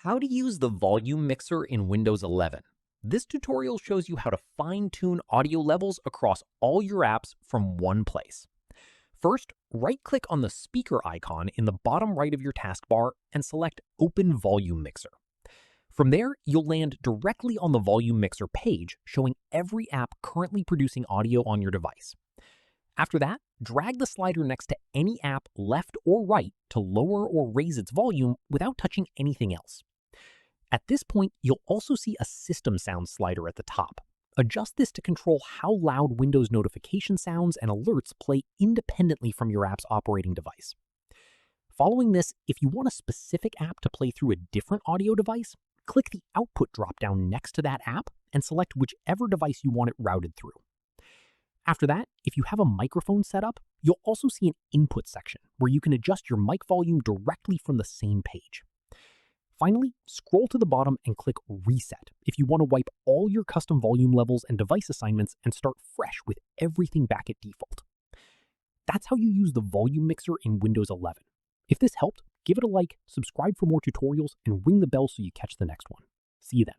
How to use the volume mixer in Windows 11. This tutorial shows you how to fine-tune audio levels across all your apps from one place. First, right-click on the speaker icon in the bottom right of your taskbar and select Open Volume Mixer. From there, you'll land directly on the Volume Mixer page, showing every app currently producing audio on your device. After that, drag the slider next to any app left or right to lower or raise its volume without touching anything else. At this point, you'll also see a system sound slider at the top. Adjust this to control how loud Windows notification sounds and alerts play independently from your app's operating device. Following this, if you want a specific app to play through a different audio device, click the Output dropdown next to that app and select whichever device you want it routed through. After that, if you have a microphone set up, you'll also see an Input section where you can adjust your mic volume directly from the same page. Finally, scroll to the bottom and click Reset if you want to wipe all your custom volume levels and device assignments and start fresh with everything back at default. That's how you use the volume mixer in Windows 11. If this helped, give it a like, subscribe for more tutorials, and ring the bell so you catch the next one. See you then.